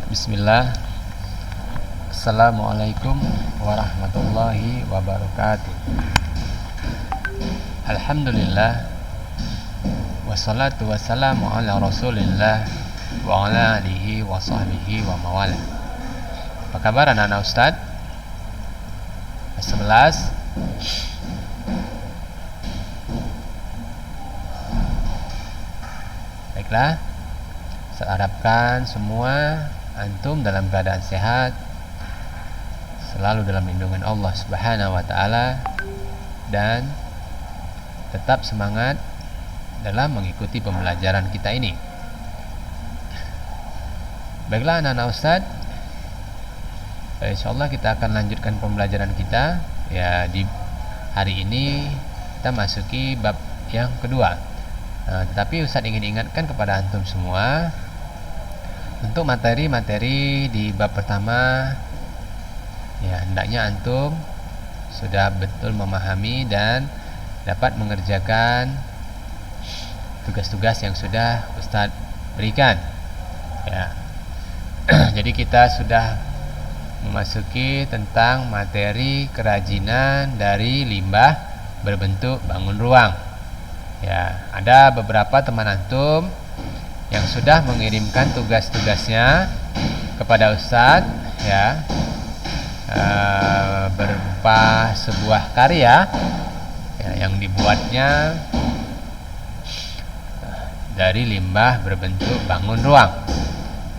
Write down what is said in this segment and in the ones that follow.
Bismillah. Assalamualaikum warahmatullahi wabarakatuh. Alhamdulillah. Wassalatu wassalamu ala rasulillah wa ala alihi wa sahbihi wa mawala. Apa kabar anak-anak Ustaz? 11. Baiklah, saya harapkan semua antum dalam keadaan sehat, selalu dalam lindungan Allah Subhanahu wa taala, dan tetap semangat dalam mengikuti pembelajaran kita ini. Baiklah anak-anak Ustaz, insyaallah kita akan lanjutkan pembelajaran kita. Ya, di hari ini kita masuki bab yang kedua. Tetapi Ustaz ingin ingatkan kepada antum semua, untuk materi-materi di bab pertama, ya hendaknya antum sudah betul memahami dan dapat mengerjakan tugas-tugas yang sudah Ustaz berikan. Ya. Jadi kita sudah memasuki tentang materi kerajinan dari limbah berbentuk bangun ruang. Ya, ada beberapa teman antum yang sudah mengirimkan tugas-tugasnya kepada Ustadz, ya, berupa sebuah karya, ya, yang dibuatnya dari limbah berbentuk bangun ruang.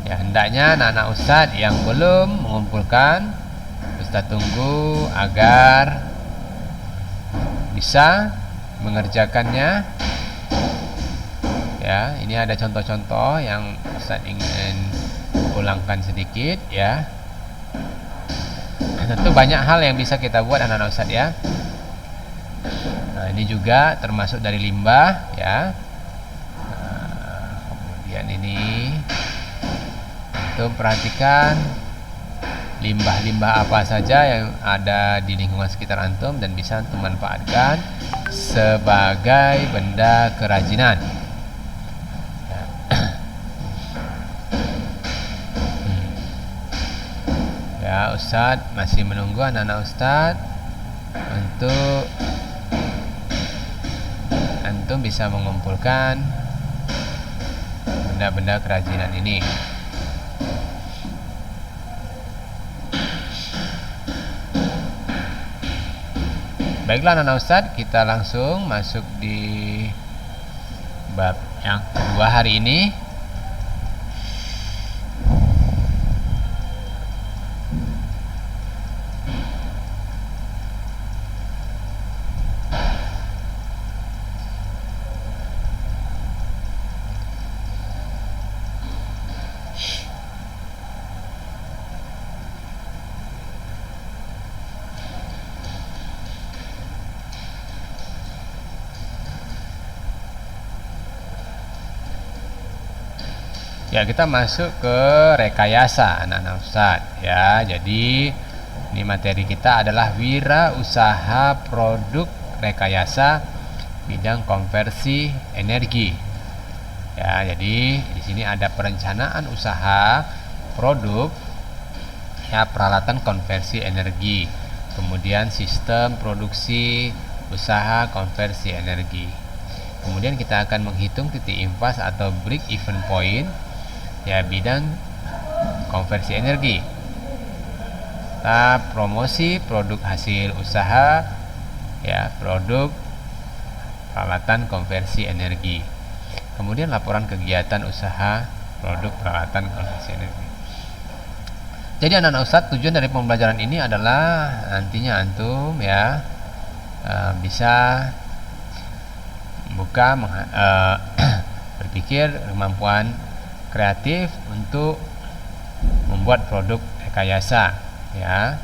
Ya, hendaknya anak-anak Ustadz yang belum mengumpulkan, Ustadz tunggu agar bisa mengerjakannya. Ya, ini ada contoh-contoh yang Ustaz ingin ulangkan sedikit, ya. Tentu banyak hal yang bisa kita buat anak-anak Ustaz, ya. Nah, ini juga termasuk dari limbah, ya. Kemudian ini untuk perhatikan limbah-limbah apa saja yang ada di lingkungan sekitar antum dan bisa antum manfaatkan sebagai benda kerajinan. Ya, Ustaz masih menunggu anak-anak Ustaz untuk antum bisa mengumpulkan benda-benda kerajinan ini. Baiklah anak-anak Ustaz, kita langsung masuk di bab yang kedua hari ini. Ya, kita masuk ke rekayasa anak-anak Ustaz, ya. Jadi ini materi kita adalah wirausaha produk rekayasa bidang konversi energi. Ya, jadi di sini ada perencanaan usaha produk, ya, peralatan konversi energi. Kemudian sistem produksi usaha konversi energi. Kemudian kita akan menghitung titik impas atau break even point, ya, bidang konversi energi. Tahap promosi produk hasil usaha, ya, produk peralatan konversi energi. Kemudian laporan kegiatan usaha produk peralatan konversi energi. Jadi anak-anak Ustaz, tujuan dari pembelajaran ini adalah nantinya antum, ya, bisa berpikir kemampuan kreatif untuk membuat produk rekayasa, ya.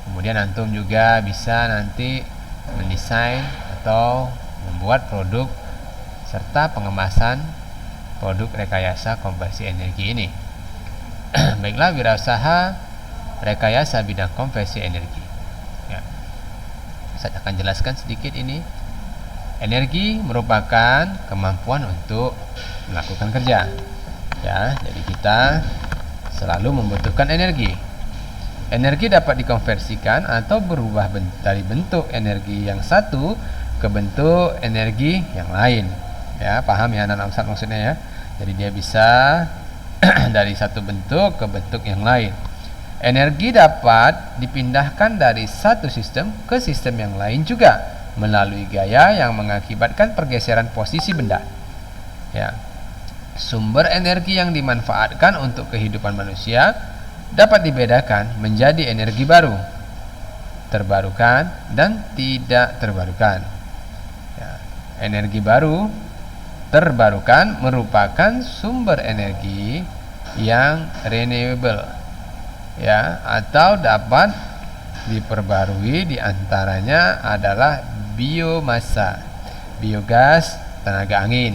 Kemudian antum juga bisa nanti mendesain atau membuat produk serta pengemasan produk rekayasa konversi energi ini. Baiklah, wirausaha rekayasa bidang konversi energi. Ya. Saya akan jelaskan sedikit ini. Energi merupakan kemampuan untuk melakukan kerja. Ya, jadi kita selalu membutuhkan energi. Energi dapat dikonversikan atau berubah dari bentuk energi yang satu ke bentuk energi yang lain. Ya, paham ya anak-anak Ustaz maksudnya ya. Jadi dia bisa dari satu bentuk ke bentuk yang lain. Energi dapat dipindahkan dari satu sistem ke sistem yang lain juga melalui gaya yang mengakibatkan pergeseran posisi benda. Ya. Sumber energi yang dimanfaatkan untuk kehidupan manusia dapat dibedakan menjadi energi baru, terbarukan, dan tidak terbarukan. Ya. Energi baru terbarukan merupakan sumber energi yang renewable, ya, atau dapat diperbarui. Di antaranya adalah biomasa, biogas, tenaga angin,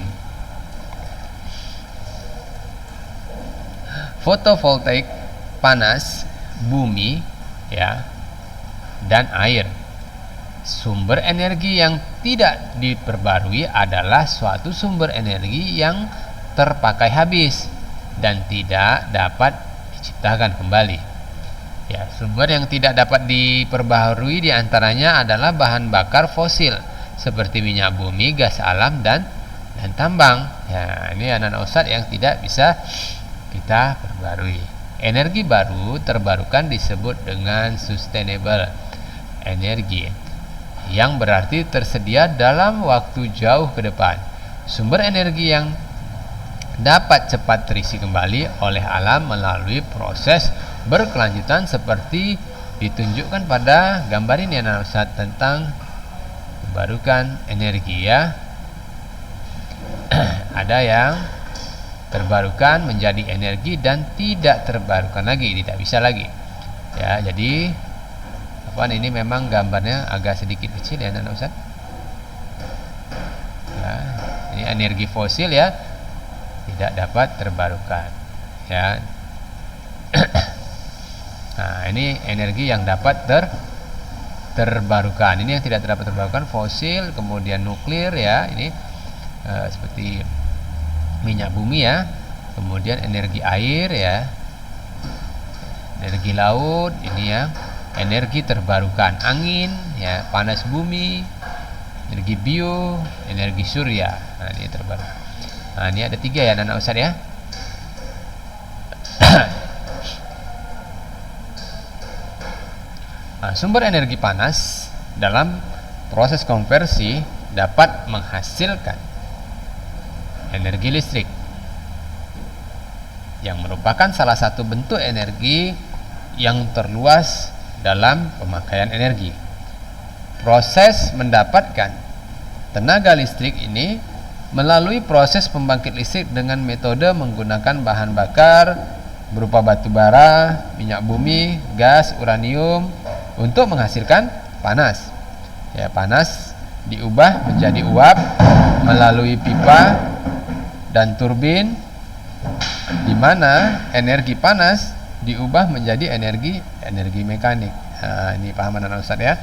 fotovoltaik, panas, bumi, ya, dan air. Sumber energi yang tidak diperbarui adalah suatu sumber energi yang terpakai habis dan tidak dapat diciptakan kembali. Ya, sumber yang tidak dapat diperbarui diantaranya adalah bahan bakar fosil seperti minyak bumi, gas alam, dan tambang. Ya, ini anak-anak Ustaz yang tidak bisa kita perbarui. Energi baru terbarukan disebut dengan sustainable energi, yang berarti tersedia dalam waktu jauh ke depan. Sumber energi yang dapat cepat terisi kembali oleh alam melalui proses berkelanjutan seperti ditunjukkan pada gambar ini anak Ustaz tentang terbarukan energi, ya. Ada yang terbarukan menjadi energi dan tidak terbarukan lagi, tidak bisa lagi. Ya, jadi ini memang gambarnya agak sedikit kecil ya anak Ustaz. Ya, ini energi fosil ya, tidak dapat terbarukan. Ya. Nah, ini energi yang dapat terbarukan. Ini yang tidak dapat terbarukan fosil, kemudian nuklir ya. Ini seperti minyak bumi ya. Kemudian energi air ya. Energi laut ini ya. Energi terbarukan, angin ya, panas bumi, energi bio, energi surya. Nah, ini terbarukan. Nah, ini ada 3 ya anak Ustaz ya. Nah, sumber energi panas dalam proses konversi dapat menghasilkan energi listrik yang merupakan salah satu bentuk energi yang terluas dalam pemakaian energi. Proses mendapatkan tenaga listrik ini melalui proses pembangkit listrik dengan metode menggunakan bahan bakar berupa batu bara, minyak bumi, gas, uranium untuk menghasilkan panas. Ya, panas diubah menjadi uap melalui pipa dan turbin, di mana energi panas diubah menjadi energi mekanik. Nah, ini paham anak Ustaz ya.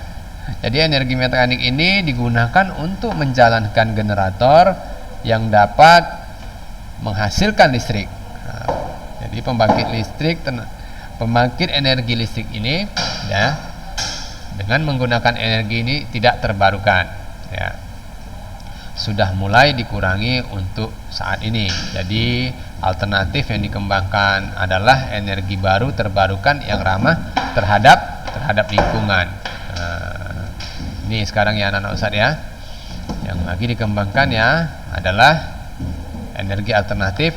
Jadi energi mekanik ini digunakan untuk menjalankan generator yang dapat menghasilkan listrik. Nah, jadi pembangkit energi listrik ini ya, dengan menggunakan energi ini tidak terbarukan ya, sudah mulai dikurangi untuk saat ini. Jadi alternatif yang dikembangkan adalah energi baru terbarukan yang ramah terhadap lingkungan. Nah, ini sekarang ya anak-anak Ustaz ya, yang lagi dikembangkan ya adalah energi alternatif,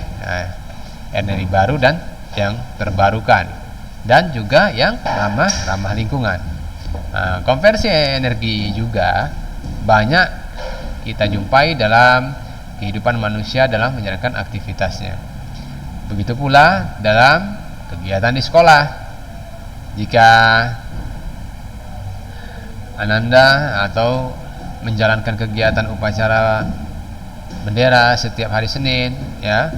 energi baru dan yang terbarukan, dan juga yang ramah lingkungan. Nah, konversi energi juga banyak kita jumpai dalam kehidupan manusia dalam menjalankan aktivitasnya. Begitu pula dalam kegiatan di sekolah. Jika Ananda atau menjalankan kegiatan upacara bendera setiap hari Senin ya,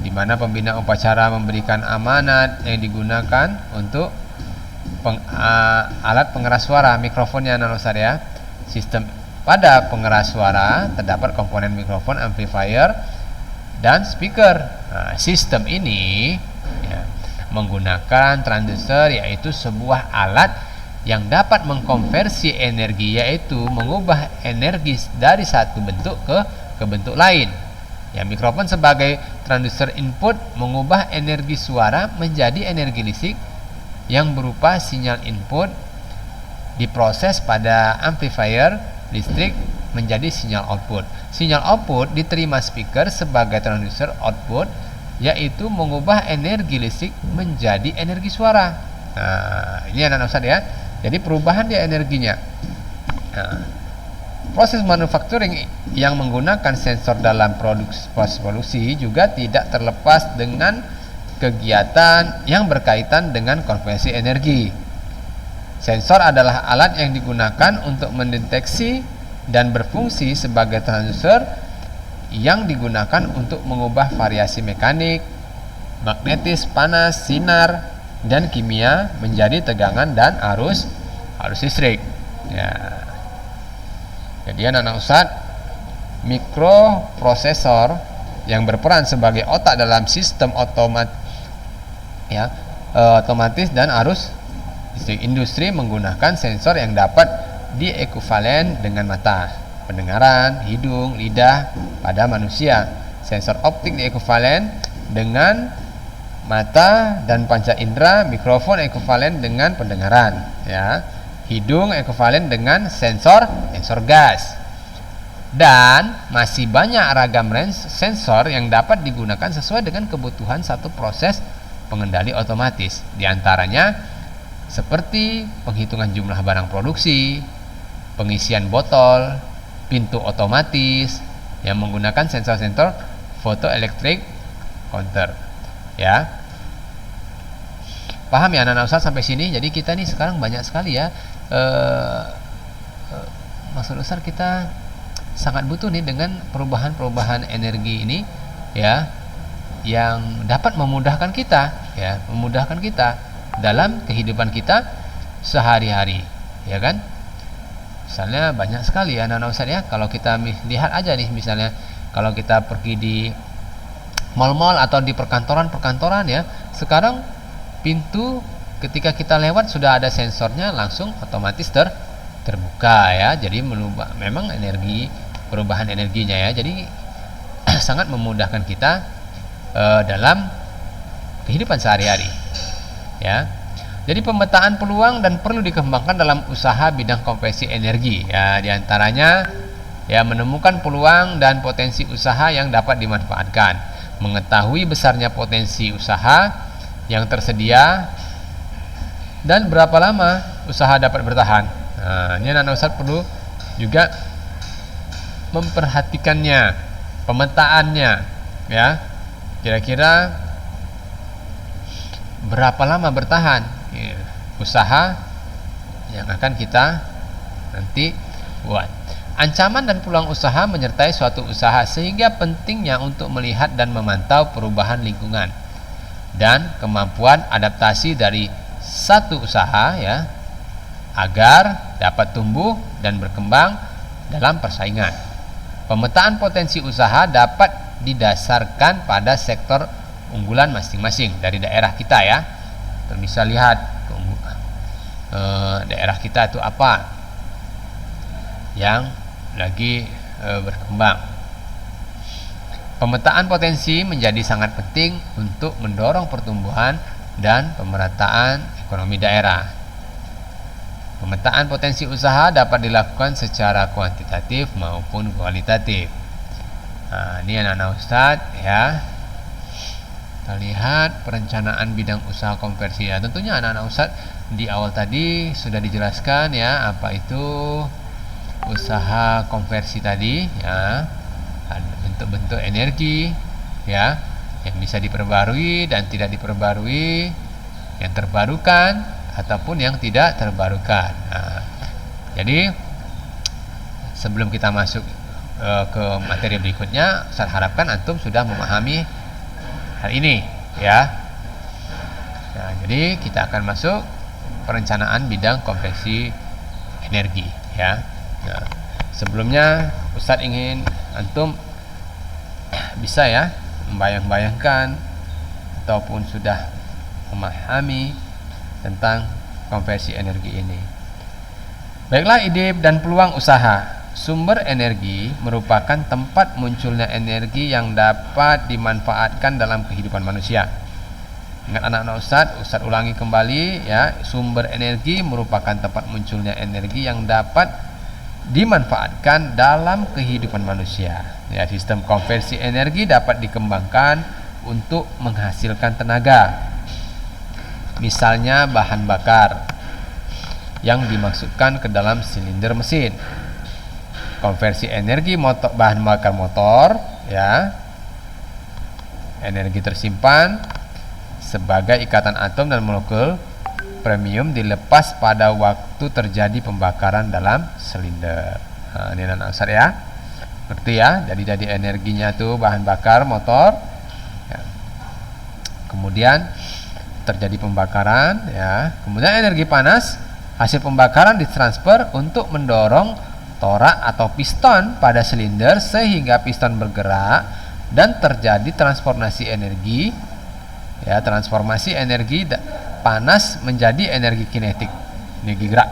di mana pembina upacara memberikan amanat yang digunakan untuk alat pengeras suara, mikrofonnya anak Ustaz ya. Sistem pada pengeras suara terdapat komponen mikrofon, amplifier, dan speaker. Nah, sistem ini ya, menggunakan transducer, yaitu sebuah alat yang dapat mengkonversi energi, yaitu mengubah energi dari satu bentuk ke bentuk lain. Ya, mikrofon sebagai transducer input mengubah energi suara menjadi energi listrik yang berupa sinyal input diproses pada amplifier listrik menjadi sinyal output. Sinyal output diterima speaker sebagai transducer output, yaitu mengubah energi listrik menjadi energi suara. Nah, ini anak-anak Ustaz ya. Jadi perubahan dia energinya. Nah, proses manufacturing yang menggunakan sensor dalam produksi juga tidak terlepas dengan kegiatan yang berkaitan dengan konversi energi. Sensor adalah alat yang digunakan untuk mendeteksi dan berfungsi sebagai transducer yang digunakan untuk mengubah variasi mekanik, magnetis, panas, sinar, dan kimia menjadi tegangan dan arus listrik. Ya. Jadi anak-anak Ustaz, mikroprosesor yang berperan sebagai otak dalam sistem otomatis dan arus listrik. Industri menggunakan sensor yang dapat diekuvalen dengan mata, pendengaran, hidung, lidah pada manusia. Sensor optik diekuvalen dengan mata dan panca indera, mikrofon ekuvalen dengan pendengaran, ya. Hidung ekuvalen dengan sensor gas. Dan masih banyak ragam sensor yang dapat digunakan sesuai dengan kebutuhan satu proses pengendali otomatis. Di antaranya seperti penghitungan jumlah barang produksi, pengisian botol, pintu otomatis yang menggunakan sensor-sensor photoelectric counter. Ya. Paham ya anak-anak Ustaz sampai sini? Jadi kita nih sekarang banyak sekali ya maksud Ustaz, kita sangat butuh nih dengan perubahan-perubahan energi ini, ya, yang dapat memudahkan kita dalam kehidupan kita sehari-hari, ya kan? Misalnya banyak sekali ya anak-anak Ustaz ya, kalau kita lihat aja nih, misalnya kalau kita pergi di mal-mal atau di perkantoran ya, sekarang pintu ketika kita lewat sudah ada sensornya, langsung otomatis terbuka ya. Jadi memang perubahan energinya ya, jadi sangat memudahkan kita dalam kehidupan sehari-hari ya. Jadi pemetaan peluang dan perlu dikembangkan dalam usaha bidang konversi energi ya, diantaranya ya menemukan peluang dan potensi usaha yang dapat dimanfaatkan, mengetahui besarnya potensi usaha yang tersedia dan berapa lama usaha dapat bertahan. Nah, ini anak-anak Ustaz perlu juga memperhatikannya, pemetaannya ya, kira-kira berapa lama bertahan ya, usaha yang akan kita nanti buat. Ancaman dan peluang usaha menyertai suatu usaha, sehingga pentingnya untuk melihat dan memantau perubahan lingkungan dan kemampuan adaptasi dari satu usaha ya, agar dapat tumbuh dan berkembang dalam persaingan. Pemetaan potensi usaha dapat didasarkan pada sektor unggulan masing-masing dari daerah kita ya. Kita bisa lihat daerah kita itu apa yang lagi berkembang. Pemetaan potensi menjadi sangat penting untuk mendorong pertumbuhan dan pemerataan ekonomi daerah. Pemetaan potensi usaha dapat dilakukan secara kuantitatif maupun kualitatif. Nah, ini anak-anak Ustaz ya. Kita lihat perencanaan bidang usaha konversi ya. Tentunya anak-anak Ustaz di awal tadi sudah dijelaskan ya, apa itu usaha konversi tadi ya. Ada bentuk-bentuk energi ya, yang bisa diperbarui dan tidak diperbarui, yang terbarukan ataupun yang tidak terbarukan. Nah, jadi sebelum kita masuk ke materi berikutnya, saya harapkan antum sudah memahami hal ini ya. Nah, jadi kita akan masuk perencanaan bidang konversi energi ya. Nah, sebelumnya Ustadz ingin antum bisa ya membayang-bayangkan ataupun sudah memahami tentang konversi energi ini. Baiklah, ide dan peluang usaha. Sumber energi merupakan tempat munculnya energi yang dapat dimanfaatkan dalam kehidupan manusia. Ingat anak-anak Ustadz ulangi kembali ya, sumber energi merupakan tempat munculnya energi yang dapat dimanfaatkan dalam kehidupan manusia. Ya, sistem konversi energi dapat dikembangkan untuk menghasilkan tenaga. Misalnya bahan bakar yang dimasukkan ke dalam silinder mesin. Konversi energi bahan bakar motor ya. Energi tersimpan sebagai ikatan atom dan molekul premium dilepas pada waktu terjadi pembakaran dalam silinder. Nah, ini anak Ustaz ya. Ngerti ya? Jadi energinya tuh bahan bakar motor ya. Kemudian terjadi pembakaran ya. Kemudian energi panas hasil pembakaran ditransfer untuk mendorong torak atau piston pada silinder sehingga piston bergerak dan terjadi transformasi energi ya, transformasi energi panas menjadi energi kinetik, energi gerak,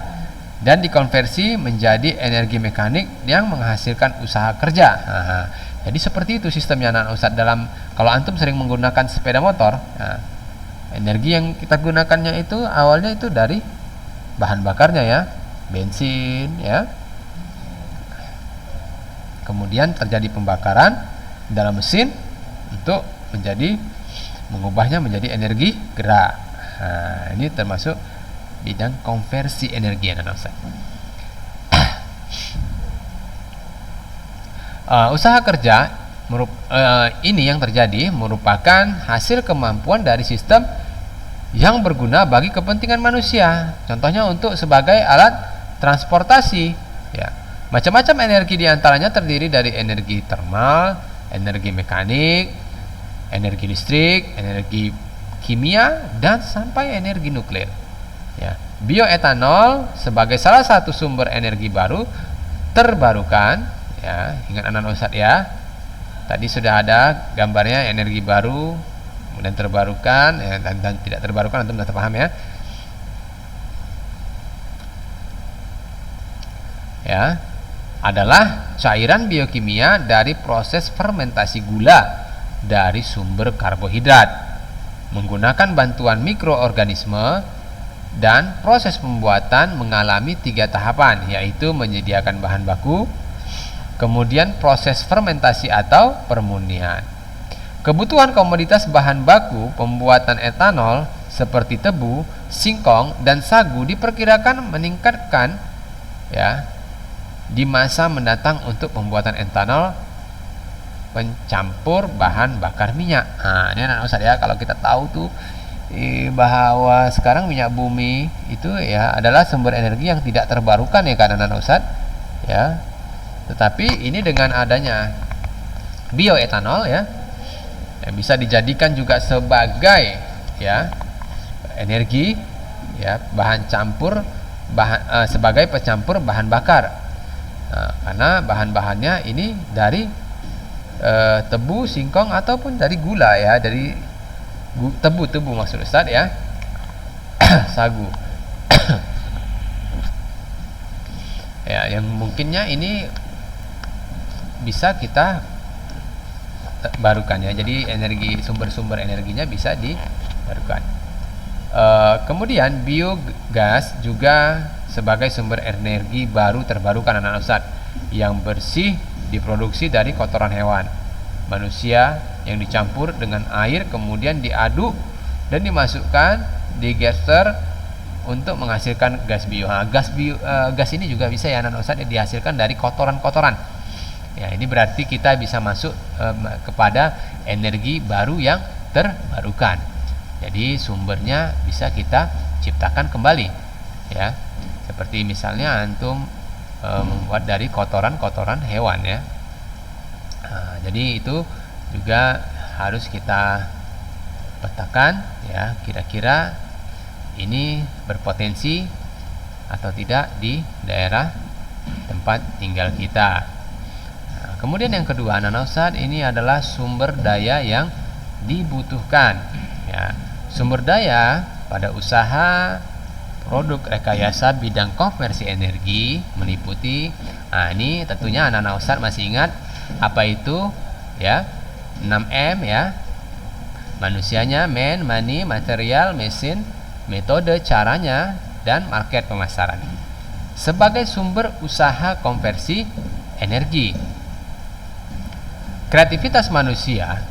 dan dikonversi menjadi energi mekanik yang menghasilkan usaha kerja. Nah, jadi seperti itu sistemnya anak Ustadz. Dalam kalau antum sering menggunakan sepeda motor, nah, energi yang kita gunakannya itu awalnya itu dari bahan bakarnya ya, bensin ya. Kemudian terjadi pembakaran dalam mesin untuk mengubahnya menjadi energi gerak. Nah, ini termasuk bidang konversi energi anak Ustaz. Usaha kerja ini yang terjadi merupakan hasil kemampuan dari sistem yang berguna bagi kepentingan manusia. Contohnya untuk sebagai alat transportasi ya. Macam-macam energi diantaranya terdiri dari energi termal, energi mekanik, energi listrik, energi kimia, dan sampai energi nuklir ya. Bioetanol sebagai salah satu sumber energi baru terbarukan ya. Ingat anak Ustadz ya, tadi sudah ada gambarnya energi baru kemudian terbarukan ya, dan tidak terbarukan, antum sudah paham ya. Ya, adalah cairan biokimia dari proses fermentasi gula dari sumber karbohidrat menggunakan bantuan mikroorganisme, dan proses pembuatan mengalami 3 tahapan, yaitu menyediakan bahan baku, kemudian proses fermentasi atau permurnian. Kebutuhan komoditas bahan baku pembuatan etanol seperti tebu, singkong, dan sagu diperkirakan meningkatkan ya di masa mendatang untuk pembuatan etanol pencampur bahan bakar minyak. Nah, ini anak Ustaz ya, kalau kita tahu tuh bahwa sekarang minyak bumi itu ya adalah sumber energi yang tidak terbarukan ya kan anak Ustaz ya. Tetapi ini dengan adanya bioetanol ya, yang bisa dijadikan juga sebagai ya energi ya, bahan campur sebagai pencampur bahan bakar. Nah, karena bahan-bahannya ini dari tebu, singkong, ataupun dari gula ya, dari tebu maksud Ustaz ya. Sagu. Ya, yang mungkinnya ini bisa kita barukan ya. Jadi energi, sumber-sumber energinya bisa dibarukan. Kemudian biogas juga sebagai sumber energi baru terbarukan anak Ustaz, yang bersih diproduksi dari kotoran hewan, manusia yang dicampur dengan air kemudian diaduk dan dimasukkan digester untuk menghasilkan gas bio. Nah, gas ini juga bisa ya anak Ustaz dihasilkan dari kotoran-kotoran. Ya, ini berarti kita bisa masuk kepada energi baru yang terbarukan. Jadi sumbernya bisa kita ciptakan kembali ya. Seperti misalnya antum membuat dari kotoran-kotoran hewan ya. Nah, jadi itu juga harus kita petakan ya, kira-kira ini berpotensi atau tidak di daerah tempat tinggal kita. Nah, kemudian yang kedua anak Ustaz, ini adalah sumber daya yang dibutuhkan ya. Sumber daya pada usaha produk rekayasa bidang konversi energi meliputi, ini tentunya anak-anak Ustadz masih ingat apa itu ya, 6M ya, manusianya, man, money, material, mesin, metode, caranya, dan market pemasaran sebagai sumber usaha konversi energi. Kreativitas manusia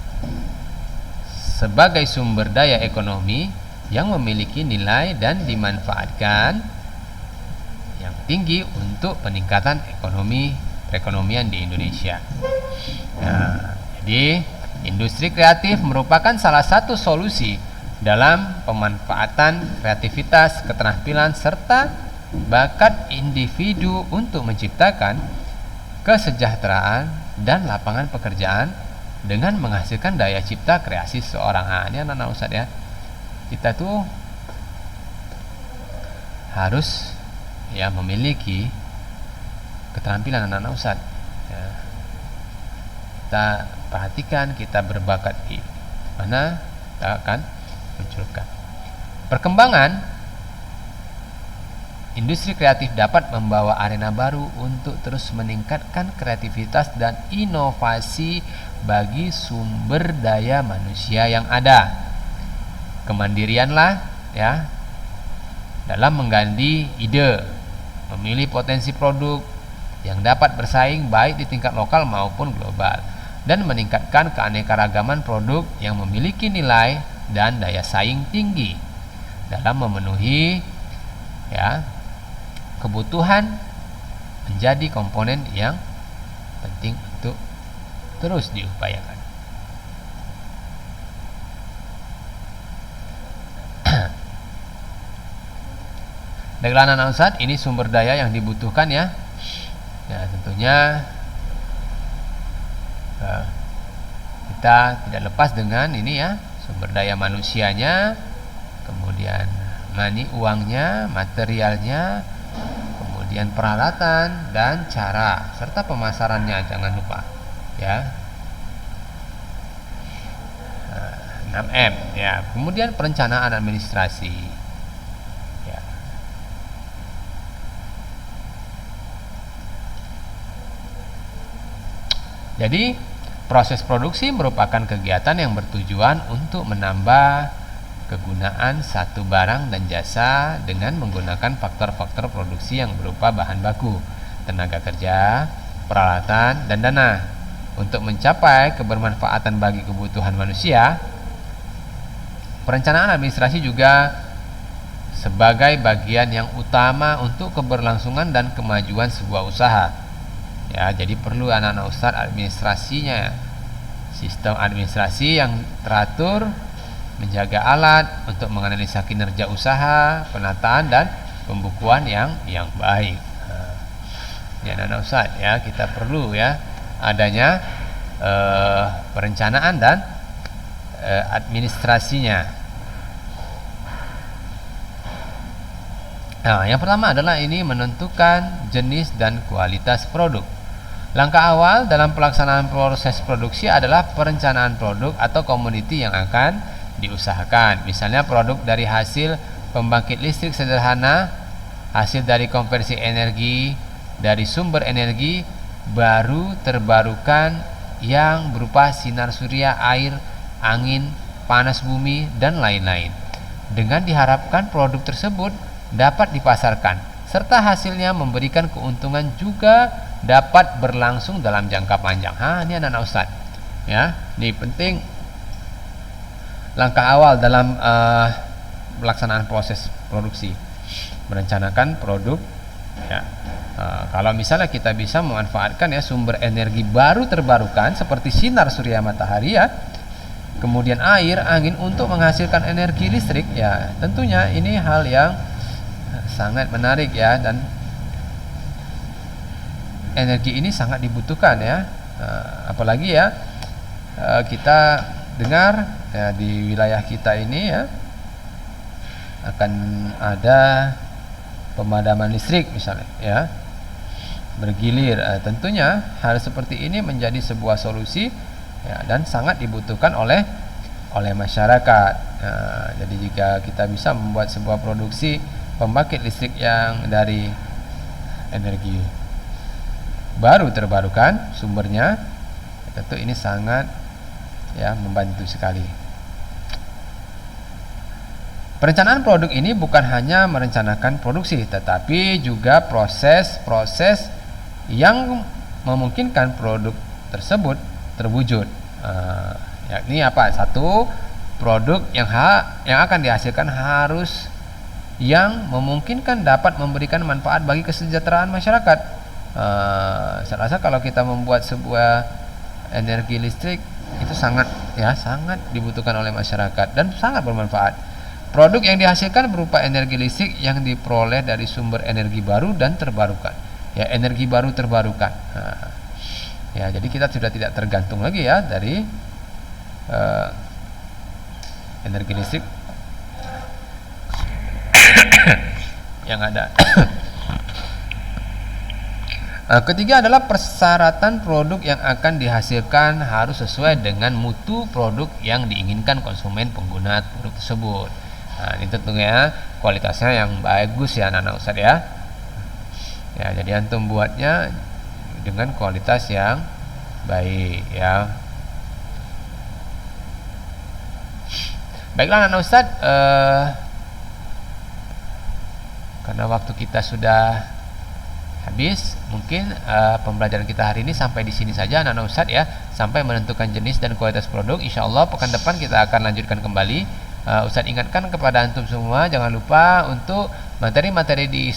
sebagai sumber daya ekonomi yang memiliki nilai dan dimanfaatkan yang tinggi untuk peningkatan perekonomian di Indonesia. Nah, jadi industri kreatif merupakan salah satu solusi dalam pemanfaatan kreativitas, keterampilan, serta bakat individu untuk menciptakan kesejahteraan dan lapangan pekerjaan dengan menghasilkan daya cipta kreasi seorang. Ini anak-anak Ustadz ya, kita tuh harus ya memiliki keterampilan anak-anak Ustadz ya. Kita perhatikan, kita berbakat di mana, kita akan munculkan. Perkembangan industri kreatif dapat membawa arena baru untuk terus meningkatkan kreativitas dan inovasi bagi sumber daya manusia yang ada. Kemandirianlah ya dalam menggali ide, memilih potensi produk yang dapat bersaing baik di tingkat lokal maupun global, dan meningkatkan keanekaragaman produk yang memiliki nilai dan daya saing tinggi dalam memenuhi ya kebutuhan menjadi komponen yang penting untuk terus diupayakan. Baiklah anak-anak Ustadz, ini sumber daya yang dibutuhkan ya. Ya tentunya kita tidak lepas dengan ini ya, sumber daya manusianya, kemudian uangnya, materialnya, kemudian peralatan dan cara serta pemasarannya, jangan lupa ya. 6M ya. Kemudian perencanaan administrasi. Jadi, proses produksi merupakan kegiatan yang bertujuan untuk menambah kegunaan satu barang dan jasa dengan menggunakan faktor-faktor produksi yang berupa bahan baku, tenaga kerja, peralatan, dan dana. Untuk mencapai kebermanfaatan bagi kebutuhan manusia, perencanaan administrasi juga sebagai bagian yang utama untuk keberlangsungan dan kemajuan sebuah usaha. Ya, jadi perlu anak-anak Ustadz administrasinya, sistem administrasi yang teratur, menjaga alat untuk menganalisa kinerja usaha, penataan dan pembukuan yang baik. Ya anak-anak Ustadz ya, kita perlu ya adanya perencanaan dan administrasinya. Nah, yang pertama adalah ini menentukan jenis dan kualitas produk. Langkah awal dalam pelaksanaan proses produksi adalah perencanaan produk atau komoditi yang akan diusahakan. Misalnya produk dari hasil pembangkit listrik sederhana, hasil dari konversi energi dari sumber energi baru terbarukan yang berupa sinar surya, air, angin, panas bumi, dan lain-lain. Dengan diharapkan produk tersebut dapat dipasarkan serta hasilnya memberikan keuntungan juga dapat berlangsung dalam jangka panjang. Ini anak-anak Ustadz ya, ini penting langkah awal dalam pelaksanaan proses produksi, merencanakan produk ya. Kalau misalnya kita bisa memanfaatkan ya sumber energi baru terbarukan seperti sinar surya matahari ya, kemudian air, angin untuk menghasilkan energi listrik ya, tentunya ini hal yang sangat menarik ya, dan energi ini sangat dibutuhkan ya. Apalagi ya kita dengar ya, di wilayah kita ini ya akan ada pemadaman listrik misalnya ya, bergilir. Tentunya hal seperti ini menjadi sebuah solusi ya, dan sangat dibutuhkan oleh masyarakat. Nah, jadi jika kita bisa membuat sebuah produksi pembangkit listrik yang dari energi baru terbarukan sumbernya, tentu ini sangat ya membantu sekali. Perencanaan produk ini bukan hanya merencanakan produksi, tetapi juga proses-proses yang memungkinkan produk tersebut terwujud. Yakni apa? Satu, produk yang akan dihasilkan harus yang memungkinkan dapat memberikan manfaat bagi kesejahteraan masyarakat. Saya rasa kalau kita membuat sebuah energi listrik itu sangat dibutuhkan oleh masyarakat dan sangat bermanfaat. Produk yang dihasilkan berupa energi listrik yang diperoleh dari sumber energi baru dan terbarukan. Ya, energi baru terbarukan. Ya, jadi kita sudah tidak tergantung lagi ya dari energi listrik yang ada. Ketiga adalah persyaratan produk yang akan dihasilkan harus sesuai dengan mutu produk yang diinginkan konsumen pengguna produk tersebut. Nah, ini tentunya kualitasnya yang bagus ya anak-anak Ustadz ya. Ya, jadi antum buatnya dengan kualitas yang baik ya. Baiklah anak-anak Ustadz, karena waktu kita sudah habis, mungkin pembelajaran kita hari ini sampai di sini saja anak-anak Ustadz ya, sampai menentukan jenis dan kualitas produk. Insya Allah pekan depan kita akan lanjutkan kembali. Ustadz ingatkan kepada antum semua, jangan lupa untuk materi-materi di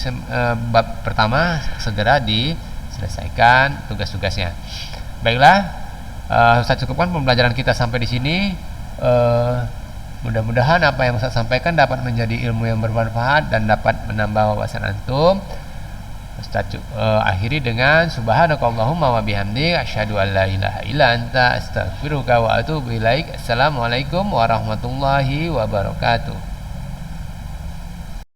bab pertama segera diselesaikan tugas-tugasnya. Baiklah, Ustadz cukupkan pembelajaran kita sampai di sini. Mudah-mudahan apa yang Ustadz sampaikan dapat menjadi ilmu yang bermanfaat dan dapat menambah wawasan antum. Ustadz akhiri dengan subhanakallahumma wa bihamdik asyhadu an la ilaha illa anta astaghfiruka wa atubu ilaik. Assalamualaikum warahmatullahi wabarakatuh.